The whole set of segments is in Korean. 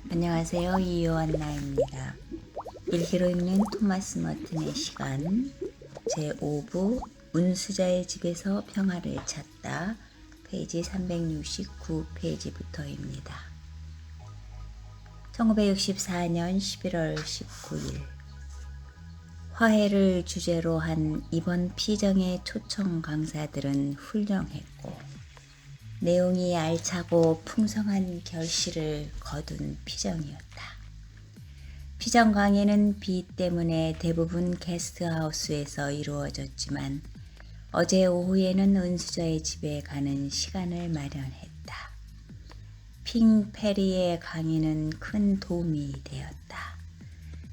안녕하세요. 이요한나입니다. 일기로 읽는 토마스 머튼의 시간 제5부 운수자의 집에서 평화를 찾다 페이지 369페이지부터입니다. 1964년 11월 19일 화해를 주제로 한 이번 피정의 초청 강사들은 훌륭했고 내용이 알차고 풍성한 결실을 거둔 피정이었다. 피정 강의는 비 때문에 대부분 게스트하우스에서 이루어졌지만 어제 오후에는 은수저의 집에 가는 시간을 마련했다. 핑 페리의 강의는 큰 도움이 되었다.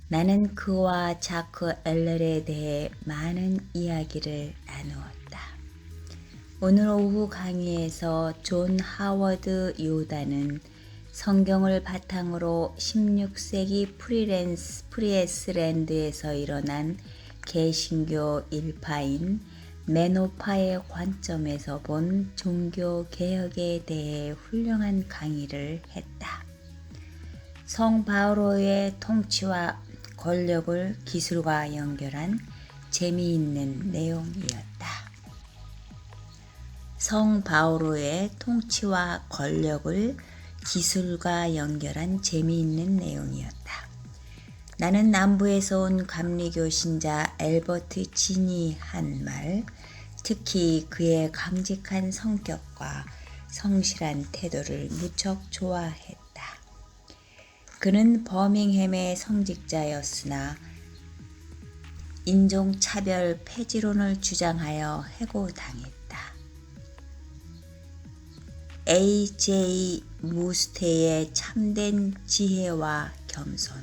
나는 그와 자크 엘렐에 대해 많은 이야기를 나누었다. 오늘 오후 강의에서 존 하워드 요다는 성경을 바탕으로 16세기 프리에스랜드에서 일어난 개신교 일파인 메노파의 관점에서 본 종교 개혁에 대해 훌륭한 강의를 했다. 성 바오로의 통치와 권력을 기술과 연결한 재미있는 내용이었다. 성 바오로의 통치와 권력을 기술과 연결한 재미있는 내용이었다. 나는 남부에서 온 감리교 신자 엘버트 진이 한 말, 특히 그의 강직한 성격과 성실한 태도를 무척 좋아했다. 그는 버밍햄의 성직자였으나 인종차별 폐지론을 주장하여 해고당했다. A.J. 무스테의 참된 지혜와 겸손,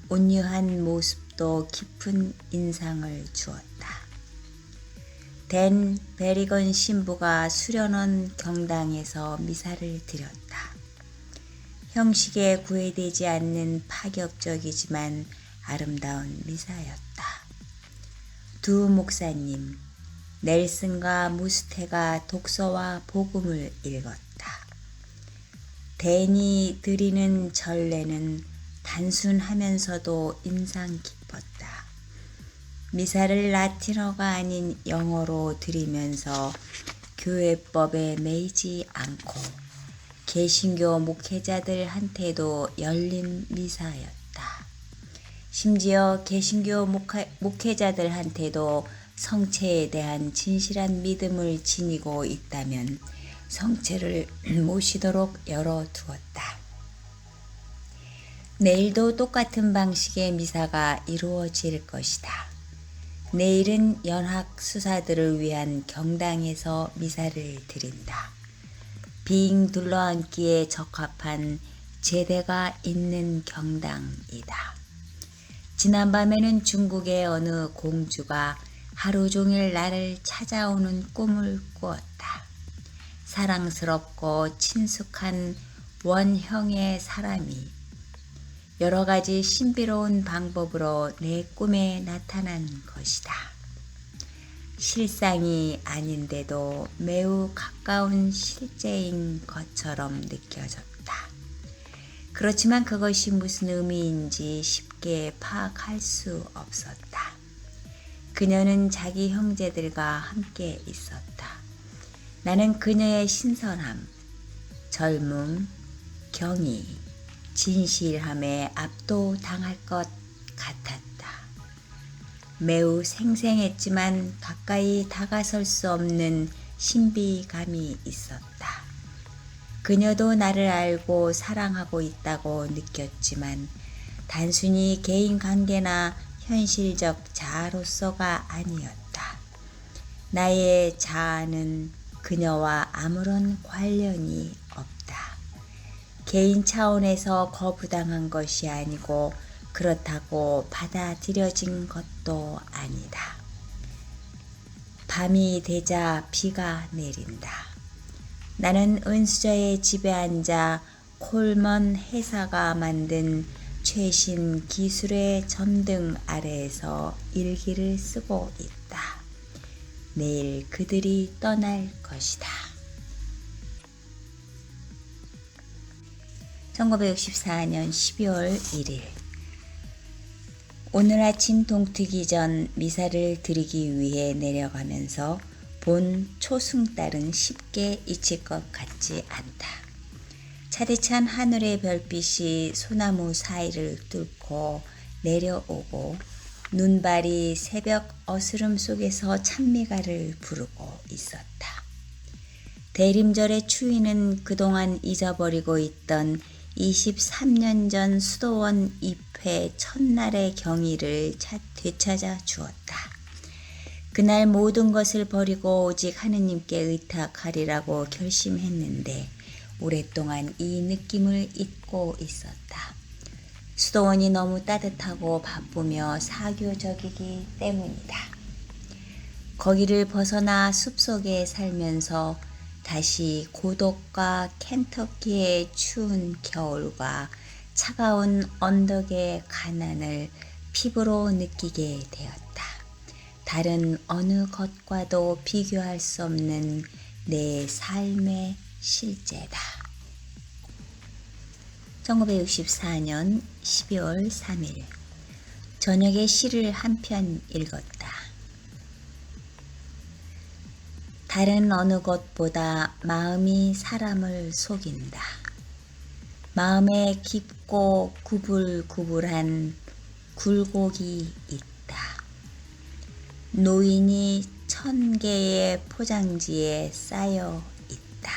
온유한 모습도 깊은 인상을 주었다. 댄 베리건 신부가 수련원 경당에서 미사를 드렸다. 형식에 구애되지 않는 파격적이지만 아름다운 미사였다. 두 목사님, 넬슨과 무스테가 독서와 복음을 읽었다. 댄이 드리는 전례는 단순하면서도 인상 깊었다. 미사를 라틴어가 아닌 영어로 드리면서 교회법에 매이지 않고 개신교 목회자들한테도 열린 미사였다. 심지어 개신교 목회자들한테도 성체에 대한 진실한 믿음을 지니고 있다면 성체를 모시도록 열어두었다. 내일도 똑같은 방식의 미사가 이루어질 것이다. 내일은 연합수사들을 위한 경당에서 미사를 드린다. 빙 둘러앉기에 적합한 제대가 있는 경당이다. 지난밤에는 중국의 어느 공주가 하루 종일 나를 찾아오는 꿈을 꾸었다. 사랑스럽고 친숙한 원형의 사람이 여러 가지 신비로운 방법으로 내 꿈에 나타난 것이다. 실상이 아닌데도 매우 가까운 실제인 것처럼 느껴졌다. 그렇지만 그것이 무슨 의미인지 쉽게 파악할 수 없었다. 그녀는 자기 형제들과 함께 있었다. 나는 그녀의 신선함, 젊음, 경의, 진실함에 압도당할 것 같았다. 매우 생생했지만 가까이 다가설 수 없는 신비감이 있었다. 그녀도 나를 알고 사랑하고 있다고 느꼈지만 단순히 개인 관계나 현실적 자아로서가 아니었다. 나의 자아는 그녀와 아무런 관련이 없다. 개인 차원에서 거부당한 것이 아니고 그렇다고 받아들여진 것도 아니다. 밤이 되자 비가 내린다. 나는 은수저의 집에 앉아 콜먼 회사가 만든 최신 기술의 전등 아래에서 일기를 쓰고 있다. 내일 그들이 떠날 것이다. 1964년 12월 1일 오늘 아침 동트기 전 미사를 드리기 위해 내려가면서 본 초승달은 쉽게 잊힐 것 같지 않다. 차디찬 하늘의 별빛이 소나무 사이를 뚫고 내려오고 눈발이 새벽 어스름 속에서 찬미가를 부르고 있었다. 대림절의 추위는 그동안 잊어버리고 있던 23년 전 수도원 입회 첫날의 경의를 되찾아 주었다. 그날 모든 것을 버리고 오직 하느님께 의탁하리라고 결심했는데 오랫동안 이 느낌을 잊고 있었다. 수도원이 너무 따뜻하고 바쁘며 사교적이기 때문이다. 거기를 벗어나 숲속에 살면서 다시 고독과 켄터키의 추운 겨울과 차가운 언덕의 가난을 피부로 느끼게 되었다. 다른 어느 것과도 비교할 수 없는 내 삶의 실제다. 1964년 12월 3일 저녁에 시를 한 편 읽었다. 다른 어느 것보다 마음이 사람을 속인다. 마음에 깊고 구불구불한 굴곡이 있다. 노인이 1000개의 포장지에 쌓여 있다.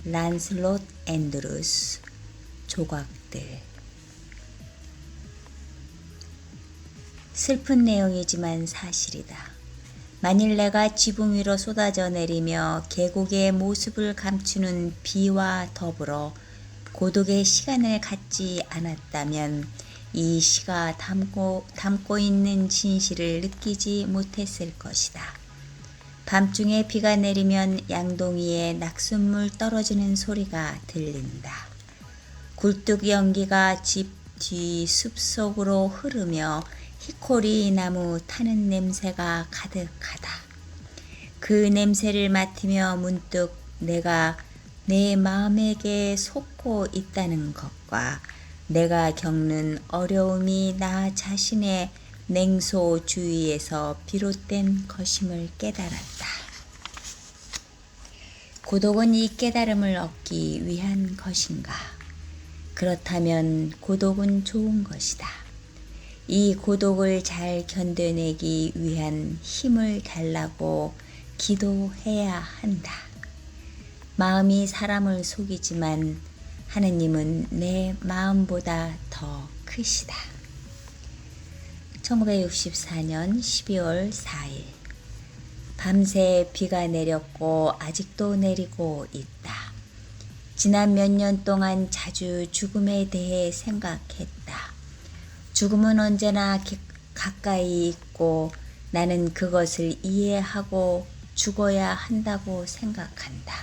란슬롯 앤드루스 조각들. 슬픈 내용이지만 사실이다. 만일 내가 지붕 위로 쏟아져 내리며 계곡의 모습을 감추는 비와 더불어 고독의 시간을 갖지 않았다면 이 시가 담고 있는 진실을 느끼지 못했을 것이다. 밤중에 비가 내리면 양동이에 낙숫물 떨어지는 소리가 들린다. 굴뚝 연기가 집 뒤 숲속으로 흐르며 히코리 나무 타는 냄새가 가득하다. 그 냄새를 맡으며 문득 내가 내 마음에게 속고 있다는 것과 내가 겪는 어려움이 나 자신의 냉소주의에서 비롯된 것임을 깨달았다. 고독은 이 깨달음을 얻기 위한 것인가? 그렇다면 고독은 좋은 것이다. 이 고독을 잘 견뎌내기 위한 힘을 달라고 기도해야 한다. 마음이 사람을 속이지만 하느님은 내 마음보다 더 크시다. 1964년 12월 4일 밤새 비가 내렸고 아직도 내리고 있다. 지난 몇 년 동안 자주 죽음에 대해 생각했다. 죽음은 언제나 가까이 있고 나는 그것을 이해하고 죽어야 한다고 생각한다.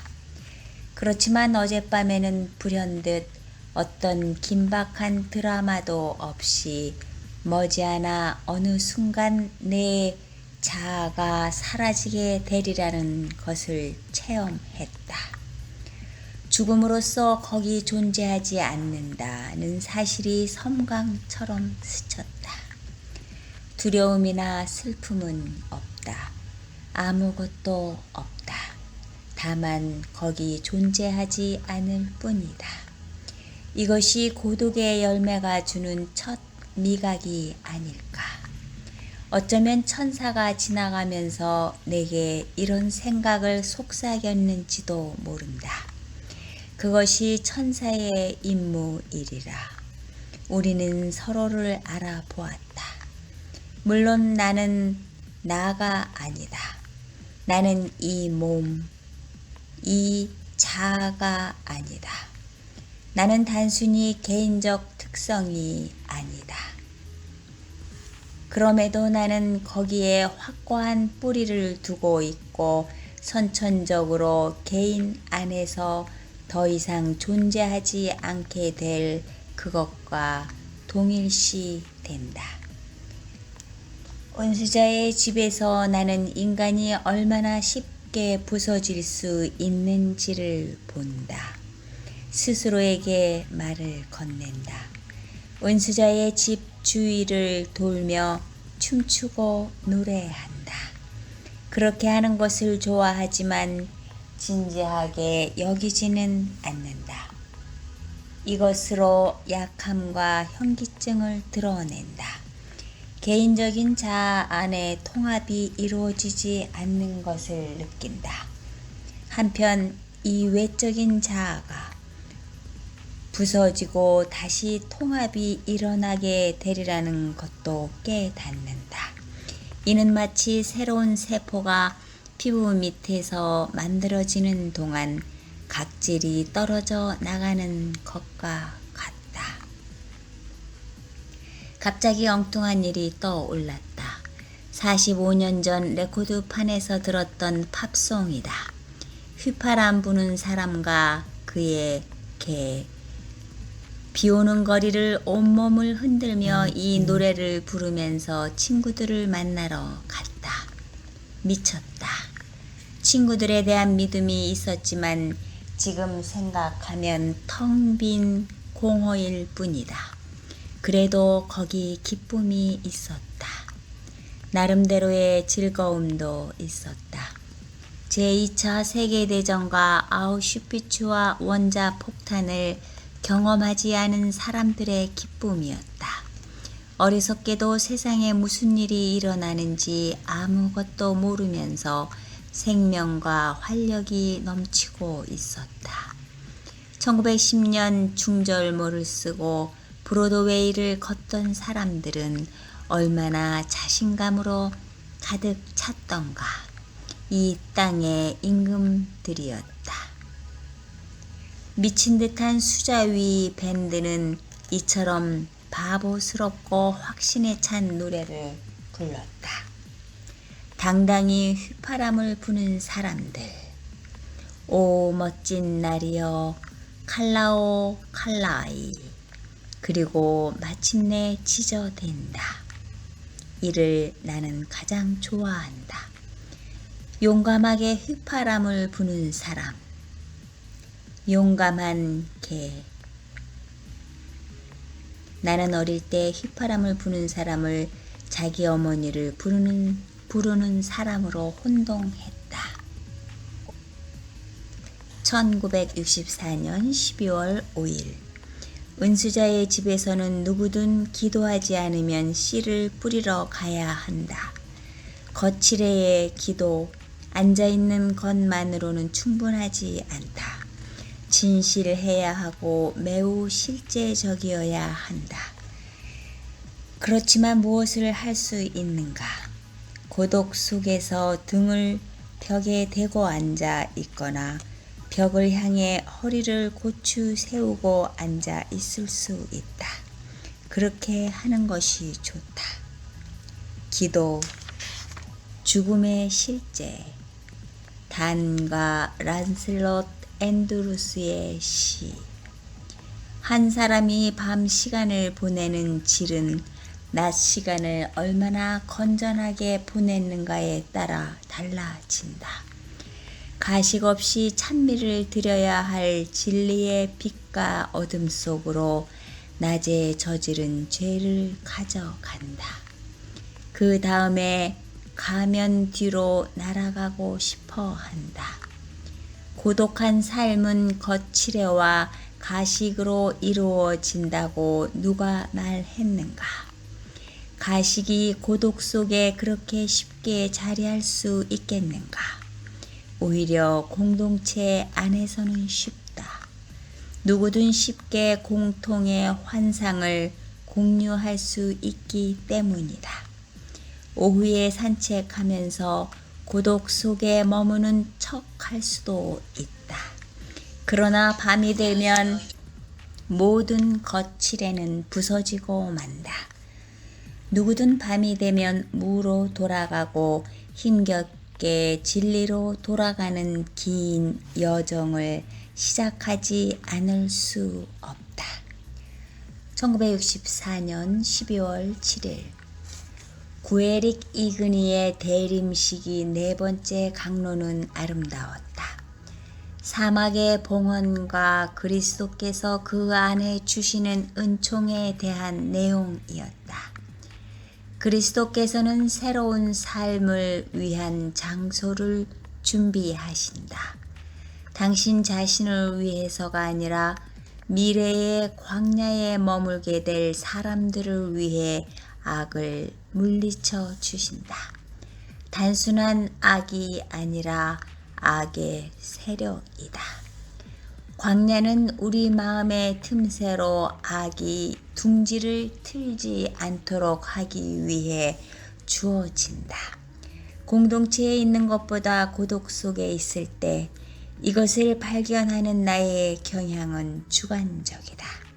그렇지만 어젯밤에는 불현듯 어떤 긴박한 드라마도 없이 머지않아 어느 순간 내 자아가 사라지게 되리라는 것을 체험했다. 죽음으로써 거기 존재하지 않는다는 사실이 섬광처럼 스쳤다. 두려움이나 슬픔은 없다. 아무것도 없다. 다만 거기 존재하지 않을 뿐이다. 이것이 고독의 열매가 주는 첫 미각이 아닐까. 어쩌면 천사가 지나가면서 내게 이런 생각을 속삭였는지도 모른다. 그것이 천사의 임무이리라. 우리는 서로를 알아보았다. 물론 나는 나가 아니다. 나는 이 몸, 이 자아가 아니다. 나는 단순히 개인적 특성이 아니다. 그럼에도 나는 거기에 확고한 뿌리를 두고 있고 선천적으로 개인 안에서 더 이상 존재하지 않게 될 그것과 동일시 된다. 은수자의 집에서 나는 인간이 얼마나 쉽게 부서질 수 있는지를 본다. 스스로에게 말을 건넨다. 은수자의 집 주위를 돌며 춤추고 노래한다. 그렇게 하는 것을 좋아하지만 진지하게 여기지는 않는다. 이것으로 약함과 현기증을 드러낸다. 개인적인 자아 안에 통합이 이루어지지 않는 것을 느낀다. 한편 이 외적인 자아가 부서지고 다시 통합이 일어나게 되리라는 것도 깨닫는다. 이는 마치 새로운 세포가 피부 밑에서 만들어지는 동안 각질이 떨어져 나가는 것과 같다. 갑자기 엉뚱한 일이 떠올랐다. 45년 전 레코드판에서 들었던 팝송이다. 휘파람 부는 사람과 그의 개. 비오는 거리를 온몸을 흔들며 이 노래를 부르면서 친구들을 만나러 갔다. 미쳤다. 친구들에 대한 믿음이 있었지만 지금 생각하면 텅 빈 공허일 뿐이다. 그래도 거기 기쁨이 있었다. 나름대로의 즐거움도 있었다. 제2차 세계대전과 아우슈비츠와 원자 폭탄을 경험하지 않은 사람들의 기쁨이었다. 어리석게도 세상에 무슨 일이 일어나는지 아무것도 모르면서 생명과 활력이 넘치고 있었다. 1910년 중절모를 쓰고 브로드웨이를 걷던 사람들은 얼마나 자신감으로 가득 찼던가. 이 땅의 임금들이었다. 미친 듯한 수자위 밴드는 이처럼 바보스럽고 확신에 찬 노래를 불렀다. 당당히 휘파람을 부는 사람들. 오 멋진 날이여 칼라오 칼라이. 그리고 마침내 지저댄다. 이를 나는 가장 좋아한다. 용감하게 휘파람을 부는 사람. 용감한 개. 나는 어릴 때 휘파람을 부는 사람을 자기 어머니를 부르는 사람으로 혼동했다. 1964년 12월 5일 은수자의 집에서는 누구든 기도하지 않으면 씨를 뿌리러 가야 한다. 거칠애의 기도, 앉아있는 것만으로는 충분하지 않다. 진실해야 하고 매우 실제적이어야 한다. 그렇지만 무엇을 할 수 있는가? 고독 속에서 등을 벽에 대고 앉아 있거나 벽을 향해 허리를 고추 세우고 앉아 있을 수 있다. 그렇게 하는 것이 좋다. 기도, 죽음의 실제, 단과 란슬롯 앤드루스의 시. 한 사람이 밤 시간을 보내는 질은 낮 시간을 얼마나 건전하게 보냈는가에 따라 달라진다. 가식 없이 찬미를 드려야 할 진리의 빛과 어둠 속으로 낮에 저지른 죄를 가져간다. 그 다음에 가면 뒤로 날아가고 싶어 한다. 고독한 삶은 거칠애와 가식으로 이루어진다고 누가 말했는가? 가식이 고독 속에 그렇게 쉽게 자리할 수 있겠는가? 오히려 공동체 안에서는 쉽다. 누구든 쉽게 공통의 환상을 공유할 수 있기 때문이다. 오후에 산책하면서 고독 속에 머무는 척 할 수도 있다. 그러나 밤이 되면 모든 거칠애는 부서지고 만다. 누구든 밤이 되면 무로 돌아가고 힘겹게 진리로 돌아가는 긴 여정을 시작하지 않을 수 없다. 1964년 12월 7일 구에릭 이그니의 대림식이 네 번째 강론은 아름다웠다. 사막의 봉헌과 그리스도께서 그 안에 주시는 은총에 대한 내용이었다. 그리스도께서는 새로운 삶을 위한 장소를 준비하신다. 당신 자신을 위해서가 아니라 미래의 광야에 머물게 될 사람들을 위해 악을 물리쳐 주신다. 단순한 악이 아니라 악의 세력이다. 광야는 우리 마음의 틈새로 악이 둥지를 틀지 않도록 하기 위해 주어진다. 공동체에 있는 것보다 고독 속에 있을 때 이것을 발견하는 나의 경향은 주관적이다.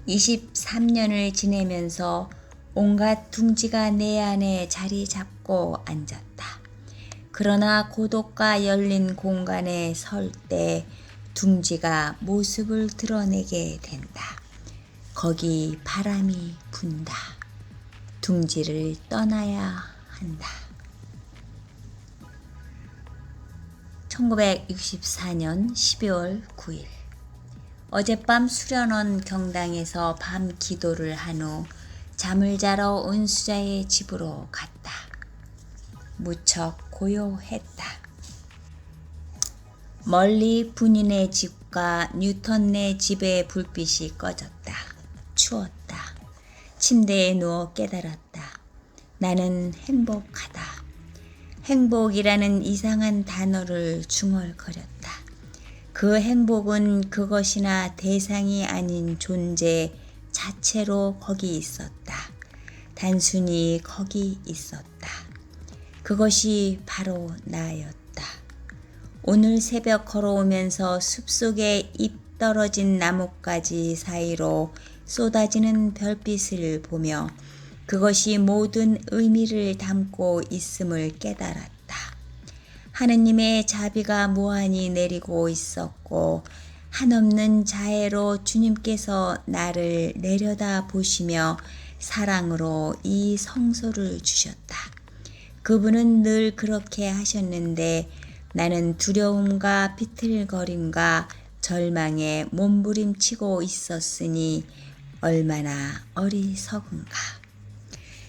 23년을 지내면서 온갖 둥지가 내 안에 자리 잡고 앉았다. 그러나 고독과 열린 공간에 설 때 둥지가 모습을 드러내게 된다. 거기 바람이 분다. 둥지를 떠나야 한다. 1964년 12월 9일 어젯밤 수련원 경당에서 밤 기도를 한 후 잠을 자러 은수자의 집으로 갔다. 무척 고요했다. 멀리 분인의 집과 뉴턴네 집의 불빛이 꺼졌다. 추웠다. 침대에 누워 깨달았다. 나는 행복하다. 행복이라는 이상한 단어를 중얼거렸다. 그 행복은 그것이나 대상이 아닌 존재 자체로 거기 있었다. 단순히 거기 있었다. 그것이 바로 나였다. 오늘 새벽 걸어오면서 숲속에 잎 떨어진 나뭇가지 사이로 쏟아지는 별빛을 보며 그것이 모든 의미를 담고 있음을 깨달았다. 하느님의 자비가 무한히 내리고 있었고 한없는 자애로 주님께서 나를 내려다 보시며 사랑으로 이 성소를 주셨다. 그분은 늘 그렇게 하셨는데 나는 두려움과 비틀거림과 절망에 몸부림치고 있었으니 얼마나 어리석은가.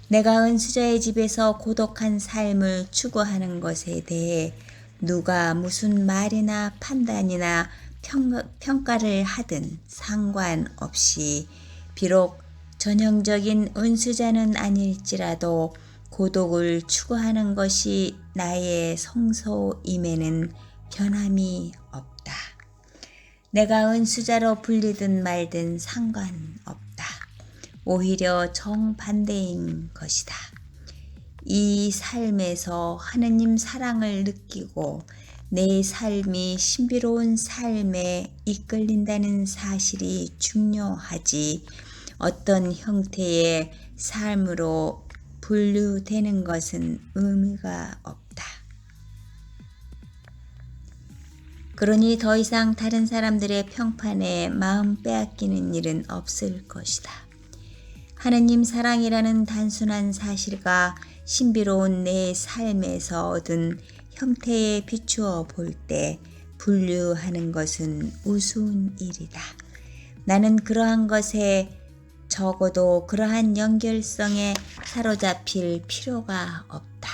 내가 은수자의 집에서 고독한 삶을 추구하는 것에 대해 누가 무슨 말이나 판단이나 평가를 하든 상관없이 비록 전형적인 은수자는 아닐지라도 고독을 추구하는 것이 나의 성소임에는 변함이 없다. 내가 은수자로 불리든 말든 상관없다. 오히려 정반대인 것이다. 이 삶에서 하느님 사랑을 느끼고 내 삶이 신비로운 삶에 이끌린다는 사실이 중요하지 어떤 형태의 삶으로 분류되는 것은 의미가 없다. 그러니 더 이상 다른 사람들의 평판에 마음 빼앗기는 일은 없을 것이다. 하느님 사랑이라는 단순한 사실과 신비로운 내 삶에서 얻은 형태에 비추어 볼 때 분류하는 것은 우스운 일이다. 나는 그러한 것에 적어도 그러한 연결성에 사로잡힐 필요가 없다.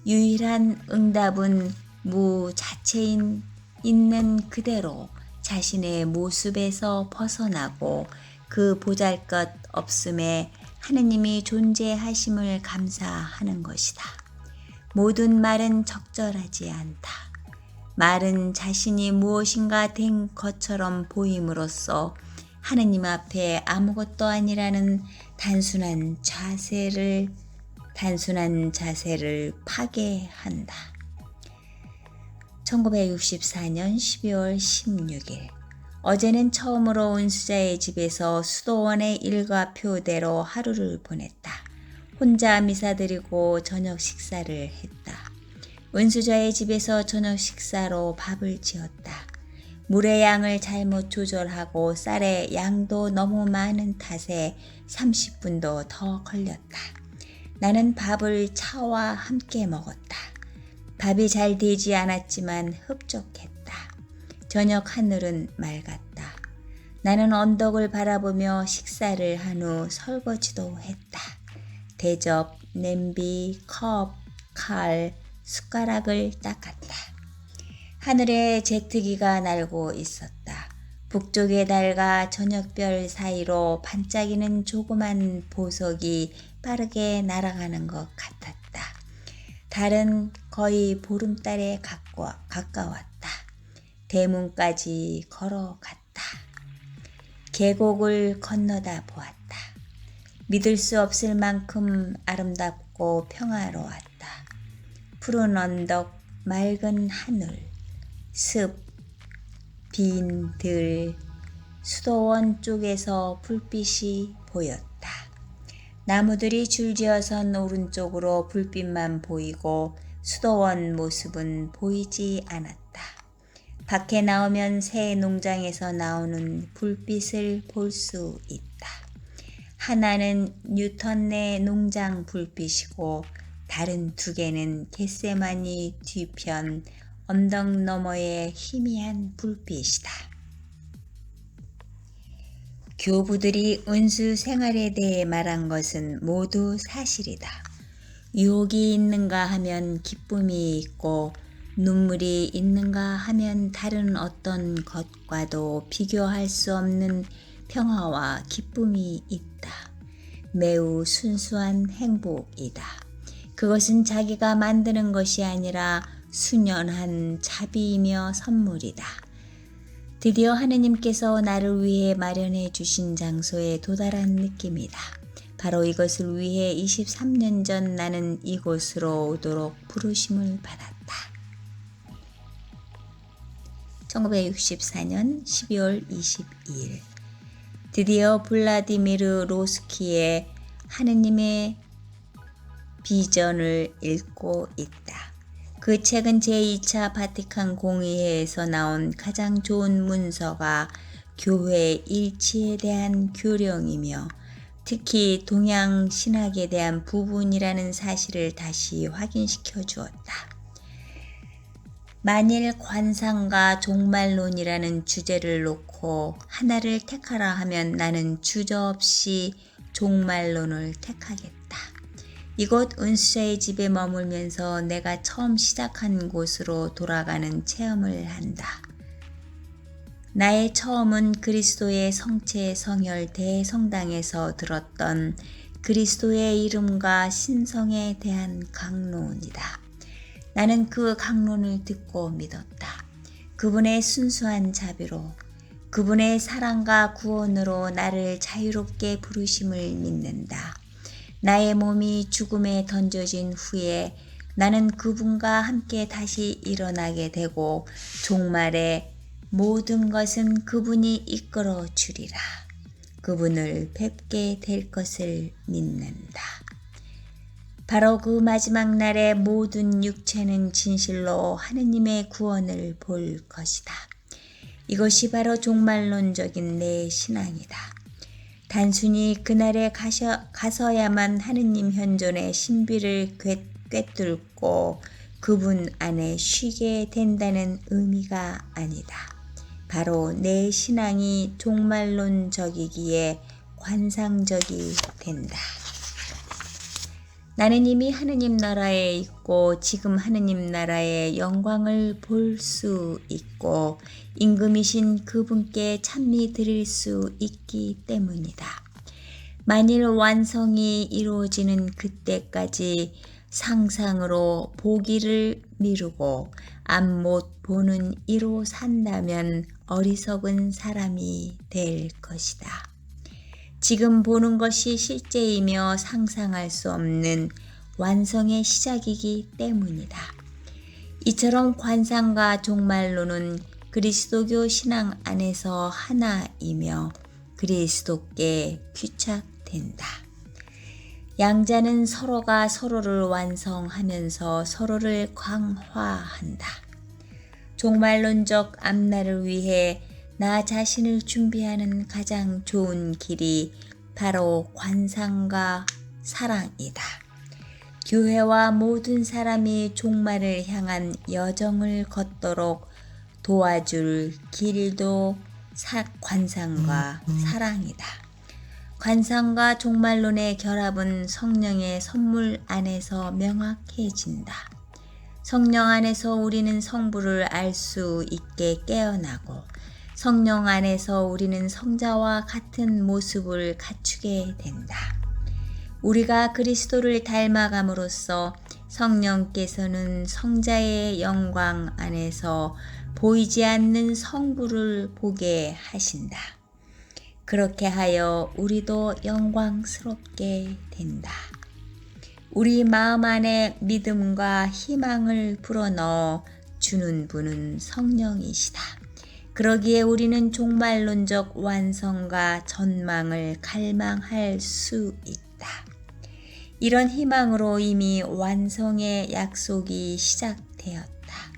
유일한 응답은 무 자체인 있는 그대로 자신의 모습에서 벗어나고 그 보잘것 없음에 하느님이 존재하심을 감사하는 것이다. 모든 말은 적절하지 않다. 말은 자신이 무엇인가 된 것처럼 보임으로써 하느님 앞에 아무것도 아니라는 단순한 자세를 파괴한다. 1964년 12월 16일 어제는 처음으로 은수자의 집에서 수도원의 일과표대로 하루를 보냈다. 혼자 미사드리고 저녁 식사를 했다. 은수자의 집에서 저녁 식사로 밥을 지었다. 물의 양을 잘못 조절하고 쌀의 양도 너무 많은 탓에 30분도 더 걸렸다. 나는 밥을 차와 함께 먹었다. 밥이 잘 되지 않았지만 흡족했다. 저녁 하늘은 맑았다. 나는 언덕을 바라보며 식사를 한 후 설거지도 했다. 대접, 냄비, 컵, 칼, 숟가락을 닦았다. 하늘에 제트기가 날고 있었다. 북쪽의 달과 저녁별 사이로 반짝이는 조그만 보석이 빠르게 날아가는 것 같았다. 달은 거의 보름달에 가까웠다. 대문까지 걸어갔다. 계곡을 건너다 보았다. 믿을 수 없을 만큼 아름답고 평화로웠다. 푸른 언덕, 맑은 하늘, 습, 빈 들, 수도원 쪽에서 불빛이 보였다. 나무들이 줄지어선 오른쪽으로 불빛만 보이고 수도원 모습은 보이지 않았다. 밖에 나오면 새 농장에서 나오는 불빛을 볼 수 있다. 하나는 뉴턴의 농장 불빛이고 다른 두 개는 겟세마니 뒤편 언덕 너머의 희미한 불빛이다. 교부들이 은수 생활에 대해 말한 것은 모두 사실이다. 유혹이 있는가 하면 기쁨이 있고 눈물이 있는가 하면 다른 어떤 것과도 비교할 수 없는 평화와 기쁨이 있다. 매우 순수한 행복이다. 그것은 자기가 만드는 것이 아니라 순연한 자비이며 선물이다. 드디어 하느님께서 나를 위해 마련해 주신 장소에 도달한 느낌이다. 바로 이것을 위해 23년 전 나는 이곳으로 오도록 부르심을 받았다. 1964년 12월 22일 드디어 블라디미르 로스키의 하느님의 비전을 읽고 있다. 그 책은 제2차 바티칸 공의회에서 나온 가장 좋은 문서가 교회 일치에 대한 교령이며 특히 동양 신학에 대한 부분이라는 사실을 다시 확인시켜 주었다. 만일 관상과 종말론이라는 주제를 놓고 하나를 택하라 하면 나는 주저없이 종말론을 택하겠다. 이곳 은수자의 집에 머물면서 내가 처음 시작한 곳으로 돌아가는 체험을 한다. 나의 처음은 그리스도의 성체 성혈 대성당에서 들었던 그리스도의 이름과 신성에 대한 강론이다. 나는 그 강론을 듣고 믿었다. 그분의 순수한 자비로, 그분의 사랑과 구원으로 나를 자유롭게 부르심을 믿는다. 나의 몸이 죽음에 던져진 후에 나는 그분과 함께 다시 일어나게 되고 종말에 모든 것은 그분이 이끌어 주리라. 그분을 뵙게 될 것을 믿는다. 바로 그 마지막 날에 모든 육체는 진실로 하느님의 구원을 볼 것이다. 이것이 바로 종말론적인 내 신앙이다. 단순히 그날에 가서야만 하느님 현존의 신비를 꿰뚫고 그분 안에 쉬게 된다는 의미가 아니다. 바로 내 신앙이 종말론적이기에 관상적이 된다. 나는 이미 하느님 나라에 있고 지금 하느님 나라의 영광을 볼 수 있고 임금이신 그분께 찬미 드릴 수 있기 때문이다. 만일 완성이 이루어지는 그때까지 상상으로 보기를 미루고 앞 못 보는 이로 산다면 어리석은 사람이 될 것이다. 지금 보는 것이 실제이며 상상할 수 없는 완성의 시작이기 때문이다. 이처럼 관상과 종말론은 그리스도교 신앙 안에서 하나이며 그리스도께 귀착된다. 양자는 서로가 서로를 완성하면서 서로를 강화한다. 종말론적 앞날을 위해 나 자신을 준비하는 가장 좋은 길이 바로 관상과 사랑이다. 교회와 모든 사람이 종말을 향한 여정을 걷도록 도와줄 길도 관상과 사랑이다. 관상과 종말론의 결합은 성령의 선물 안에서 명확해진다. 성령 안에서 우리는 성부를 알 수 있게 깨어나고 성령 안에서 우리는 성자와 같은 모습을 갖추게 된다. 우리가 그리스도를 닮아감으로써 성령께서는 성자의 영광 안에서 보이지 않는 성부를 보게 하신다. 그렇게 하여 우리도 영광스럽게 된다. 우리 마음 안에 믿음과 희망을 불어넣어 주는 분은 성령이시다. 그러기에 우리는 종말론적 완성과 전망을 갈망할 수 있다. 이런 희망으로 이미 완성의 약속이 시작되었다.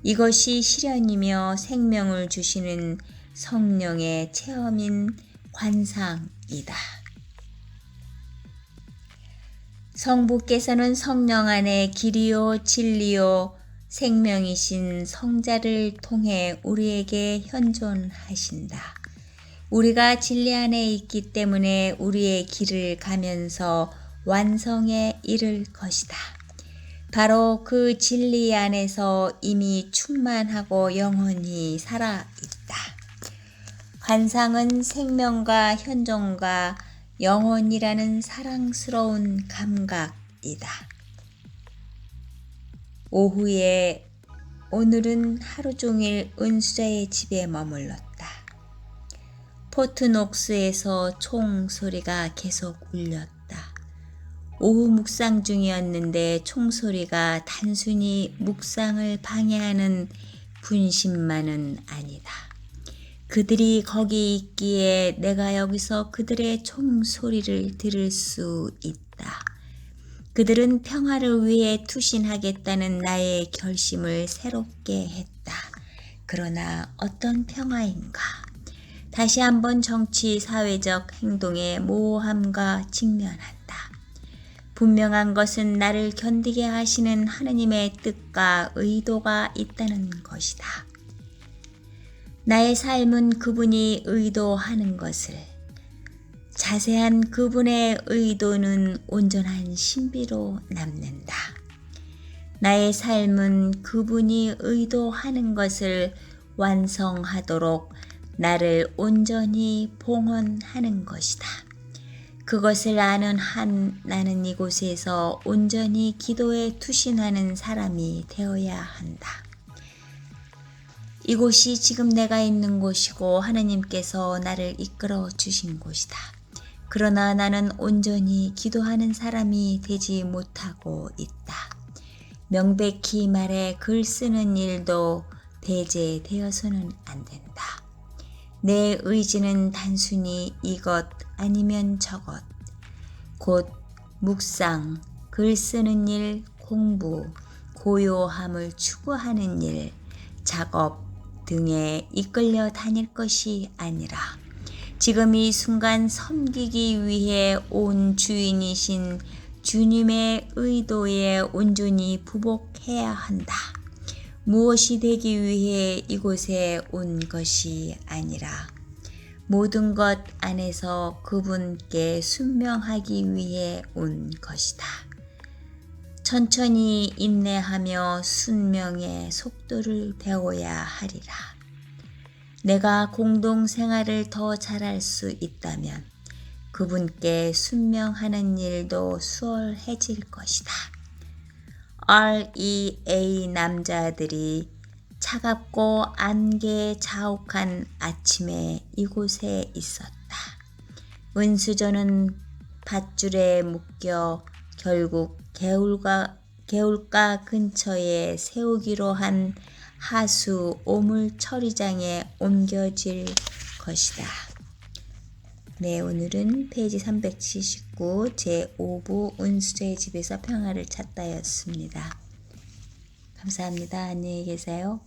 이것이 실현이며 생명을 주시는 성령의 체험인 관상이다. 성부께서는 성령 안에 길이요 진리요 생명이신 성자를 통해 우리에게 현존하신다. 우리가 진리 안에 있기 때문에 우리의 길을 가면서 완성에 이를 것이다. 바로 그 진리 안에서 이미 충만하고 영원히 살아있다. 관상은 생명과 현존과 영원이라는 사랑스러운 감각이다. 오후에 오늘은 하루 종일 은수자의 집에 머물렀다. 포트녹스에서 총소리가 계속 울렸다. 오후 묵상 중이었는데 총소리가 단순히 묵상을 방해하는 분심만은 아니다. 그들이 거기 있기에 내가 여기서 그들의 총소리를 들을 수 있다. 그들은 평화를 위해 투신하겠다는 나의 결심을 새롭게 했다. 그러나 어떤 평화인가? 다시 한번 정치, 사회적 행동의 모호함과 직면한다. 분명한 것은 나를 견디게 하시는 하느님의 뜻과 의도가 있다는 것이다. 나의 삶은 그분이 의도하는 것을, 자세한 그분의 의도는 온전한 신비로 남는다. 나의 삶은 그분이 의도하는 것을 완성하도록 나를 온전히 봉헌하는 것이다. 그것을 아는 한 나는 이곳에서 온전히 기도에 투신하는 사람이 되어야 한다. 이곳이 지금 내가 있는 곳이고 하느님께서 나를 이끌어 주신 곳이다. 그러나 나는 온전히 기도하는 사람이 되지 못하고 있다. 명백히 말해 글 쓰는 일도 배제되어서는 안 된다. 내 의지는 단순히 이것 아니면 저것, 곧 묵상, 글 쓰는 일, 공부, 고요함을 추구하는 일, 작업 등에 이끌려 다닐 것이 아니라 지금 이 순간 섬기기 위해 온 주인이신 주님의 의도에 온전히 부복해야 한다. 무엇이 되기 위해 이곳에 온 것이 아니라 모든 것 안에서 그분께 순명하기 위해 온 것이다. 천천히 인내하며 순명의 속도를 배워야 하리라. 내가 공동생활을 더 잘할 수 있다면 그분께 순명하는 일도 수월해질 것이다. REA 남자들이 차갑고 안개에 자욱한 아침에 이곳에 있었다. 은수저는 밧줄에 묶여 결국 개울가 근처에 세우기로 한 하수 오물 처리장에 옮겨질 것이다. 네, 오늘은 페이지 379 제5부 은수저의 집에서 평화를 찾다였습니다. 감사합니다. 안녕히 계세요.